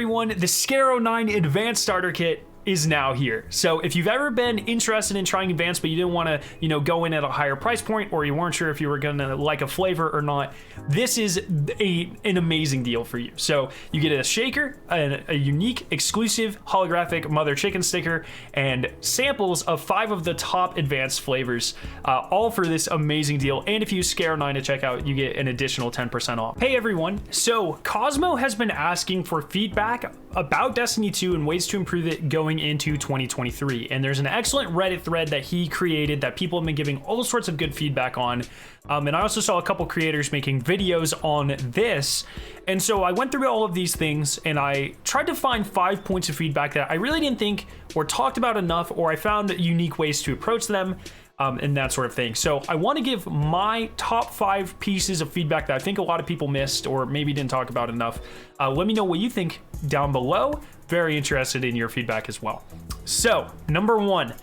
everyone, the Skarrow 9 Advanced Starter Kit is now here. So if you've ever been interested in trying advanced, but you didn't want to, go in at a higher price point, or you weren't sure if you were gonna like a flavor or not, this is an amazing deal for you. So you get a shaker, a unique exclusive holographic mother chicken sticker, and samples of 5 of the top advanced flavors, all for this amazing deal. And if you use Skarrow 9 to check out, you get an additional 10% off. Hey everyone, so Cozmo has been asking for feedback about Destiny 2 and ways to improve it going into 2023, and there's an excellent Reddit thread that he created that people have been giving all sorts of good feedback on, and I also saw a couple creators making videos on this, and so I went through all of these things and I tried to find 5 points of feedback that I really didn't think were talked about enough, or I found unique ways to approach them, and that sort of thing. So I want to give my top 5 pieces of feedback that I think a lot of people missed or maybe didn't talk about enough. Let me know what you think down below. Very interested in your feedback as well. So number 1,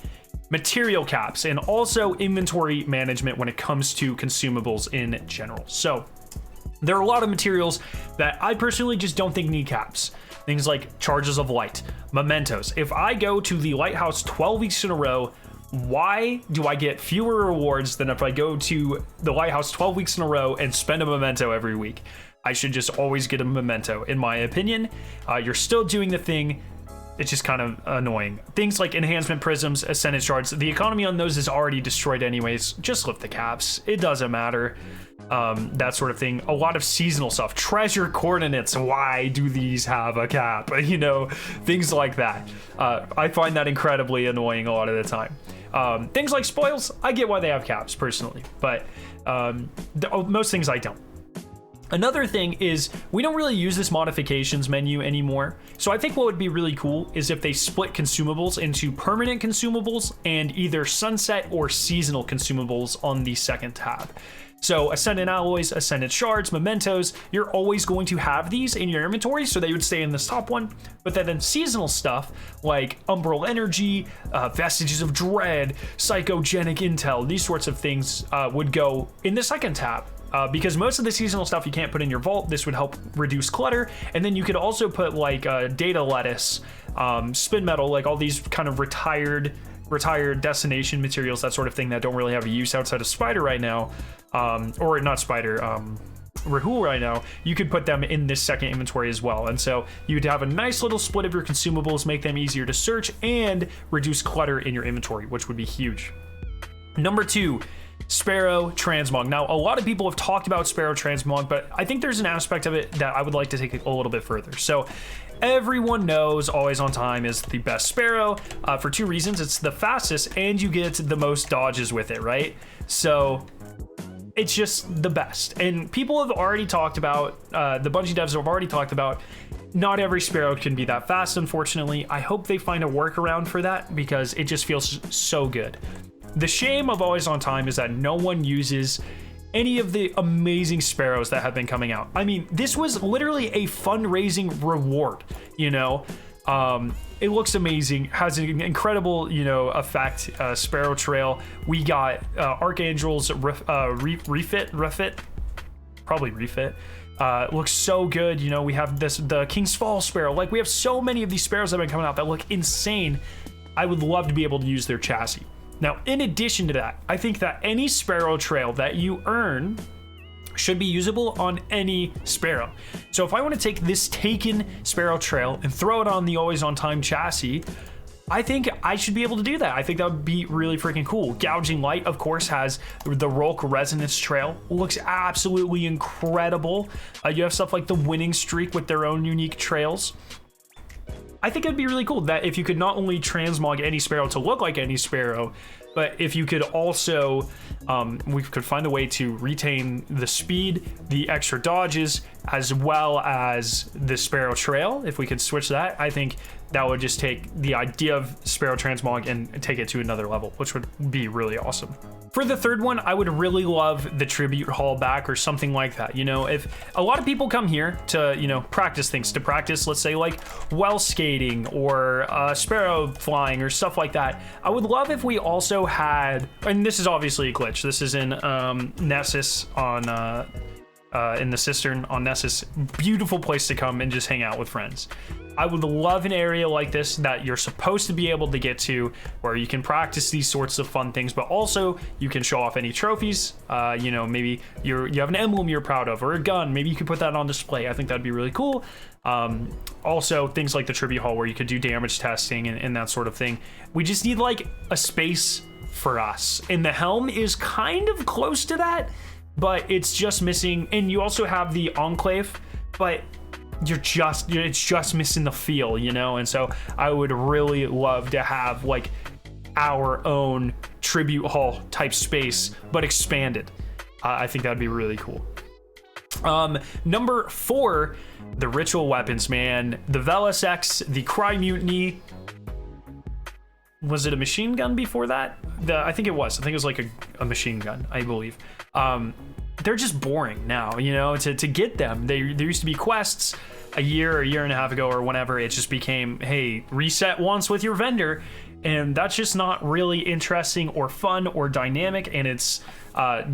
material caps, and also inventory management when it comes to consumables in general. So there are a lot of materials that I personally just don't think need caps. Things like charges of light, mementos. If I go to the lighthouse 12 weeks in a row, why do I get fewer rewards than if I go to the lighthouse 12 weeks in a row and spend a memento every week? I should just always get a memento, in my opinion. You're still doing the thing. It's just kind of annoying. Things like enhancement prisms, ascendant shards, the economy on those is already destroyed anyways. Just lift the caps. It doesn't matter. That sort of thing. A lot of seasonal stuff. Treasure coordinates. Why do these have a cap? Things like that. I find that incredibly annoying a lot of the time. Things like spoils, I get why they have caps personally, but most things I don't. Another thing is we don't really use this modifications menu anymore. So I think what would be really cool is if they split consumables into permanent consumables and either sunset or seasonal consumables on the second tab. So ascendant alloys, ascendant shards, mementos, you're always going to have these in your inventory, so they would stay in this top one. But then seasonal stuff like umbral energy, vestiges of dread, psychogenic intel, these sorts of things would go in the second tab. Because most of the seasonal stuff you can't put in your vault, this would help reduce clutter. And then you could also put like data lettuce, spin metal, like all these kind of retired destination materials, that sort of thing that don't really have a use outside of Spider right now, or not Spider, Rahul right now. You could put them in this second inventory as well. And so you'd have a nice little split of your consumables, make them easier to search, and reduce clutter in your inventory, which would be huge. Number 2, Sparrow Transmog. Now, a lot of people have talked about Sparrow Transmog, but I think there's an aspect of it that I would like to take a little bit further. So everyone knows Always On Time is the best Sparrow for 2 reasons. It's the fastest and you get the most dodges with it, right? So it's just the best. And people have already talked about, the Bungie devs have already talked about, not every Sparrow can be that fast, unfortunately. I hope they find a workaround for that because it just feels so good. The shame of Always On Time is that no one uses any of the amazing Sparrows that have been coming out. I mean, this was literally a fundraising reward, It looks amazing, has an incredible, effect. Sparrow Trail. We got Archangel's refit. Looks so good. We have the King's Fall Sparrow. Like, we have so many of these Sparrows that have been coming out that look insane. I would love to be able to use their chassis. Now, in addition to that, I think that any Sparrow Trail that you earn should be usable on any Sparrow. So if I want to take this taken Sparrow Trail and throw it on the Always On Time chassis, I think I should be able to do that. I think that would be really freaking cool. Gouging Light, of course, has the Rolk Resonance Trail. Looks absolutely incredible. You have stuff like the Winning Streak with their own unique trails. I think it'd be really cool that if you could not only transmog any Sparrow to look like any Sparrow, but if you could also, we could find a way to retain the speed, the extra dodges, as well as the Sparrow Trail. If we could switch that, I think that would just take the idea of Sparrow Transmog and take it to another level, which would be really awesome. For the third one, I would really love the Tribute Hall back or something like that. If a lot of people come here to, practice things, let's say like well skating or Sparrow flying or stuff like that, I would love if we also had, and this is obviously a glitch, this is in Nessus on in the cistern on Nessus. Beautiful place to come and just hang out with friends. I would love an area like this that you're supposed to be able to get to, where you can practice these sorts of fun things, but also you can show off any trophies. You know, maybe you have an emblem you're proud of, or a gun. Maybe you could put that on display. I think that'd be really cool. Also, things like the tribute hall, where you could do damage testing and that sort of thing. We just need like a space for us, and the helm is kind of close to that, but it's just missing. And you also have the enclave, but it's just missing the feel, you know? And so I would really love to have like our own tribute hall type space, but expanded. I think that'd be really cool. Number 4, the ritual weapons, man. The Velas X, the Cry Mutiny. Was it a machine gun before that? I think it was. I think it was like a machine gun, I believe. They're just boring now, you know, to get them. There used to be quests a year and a half ago or whenever. It just became, hey, reset once with your vendor. And that's just not really interesting or fun or dynamic. And it's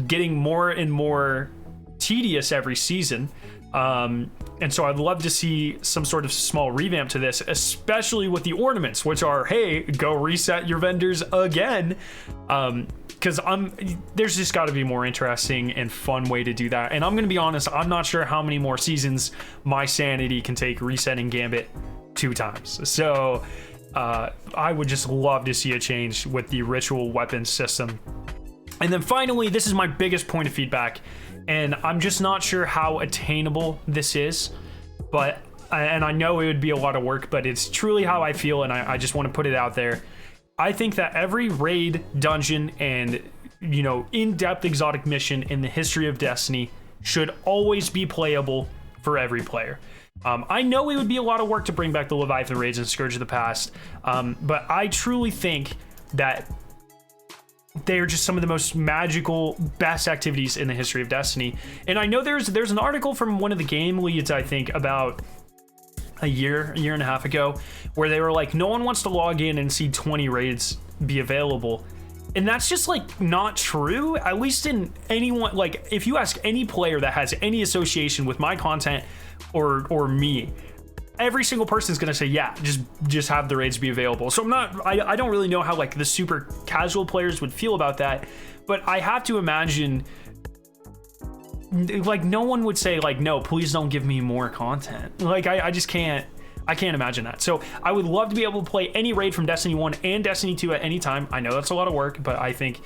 getting more and more tedious every season. And so I'd love to see some sort of small revamp to this, especially with the ornaments, which are, hey, go reset your vendors again. Because there's just got to be more interesting and fun way to do that. And I'm going to be honest, I'm not sure how many more seasons my sanity can take resetting Gambit 2 times. So I would just love to see a change with the ritual weapons system. And then finally, this is my biggest point of feedback, and I'm just not sure how attainable this is, and I know it would be a lot of work, but it's truly how I feel, and I just want to put it out there. I think that every raid, dungeon, and, you know, in-depth exotic mission in the history of Destiny should always be playable for every player. I know it would be a lot of work to bring back the Leviathan raids and Scourge of the Past, but I truly think that they are just some of the most magical, best activities in the history of Destiny. And I know there's an article from one of the game leads, I think, about a year and a half ago, where they were like, no one wants to log in and see 20 raids be available. And that's just like not true, at least in anyone. Like, if you ask any player that has any association with my content or me, every single person is going to say, yeah, just have the raids be available. So I don't really know how like the super casual players would feel about that, but I have to imagine like no one would say like, no, please don't give me more content. Like I just can't imagine that. So I would love to be able to play any raid from Destiny 1 and Destiny 2 at any time. I know that's a lot of work, but I think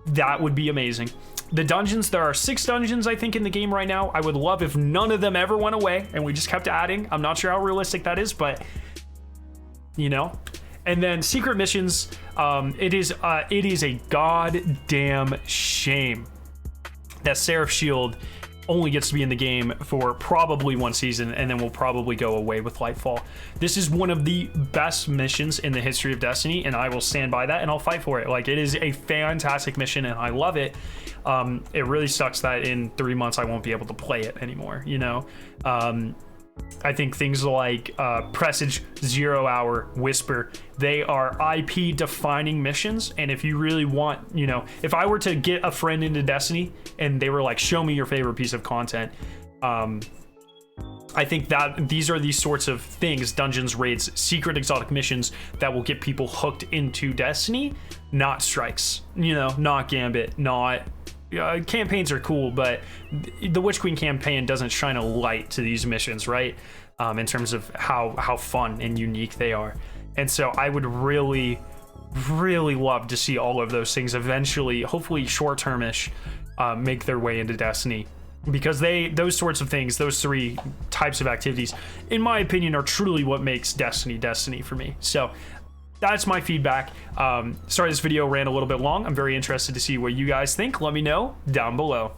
that would be amazing. The dungeons, there are 6 dungeons, I think, in the game right now. I would love if none of them ever went away and we just kept adding. I'm not sure how realistic that is, but, you know. And then secret missions, it is a goddamn shame that Seraph Shield only gets to be in the game for probably 1 season and then will probably go away with Lightfall. This is one of the best missions in the history of Destiny, and I will stand by that and I'll fight for it. Like, it is a fantastic mission and I love it. It really sucks that in 3 months I won't be able to play it anymore, you know? I think things like Presage, 0 Hour, Whisper, they are IP defining missions. And if you really want, you know, if I were to get a friend into Destiny and they were like, show me your favorite piece of content, I think that these are these sorts of things, dungeons, raids, secret exotic missions, that will get people hooked into Destiny, not strikes, you know, not Gambit, not campaigns are cool, but the Witch Queen campaign doesn't shine a light to these missions, right? In terms of how fun and unique they are. And so I would really love to see all of those things eventually, hopefully short-termish, make their way into Destiny, because those sorts of things, those 3 types of activities, in my opinion, are truly what makes Destiny for me. So that's my feedback. Sorry this video ran a little bit long. I'm very interested to see what you guys think. Let me know down below.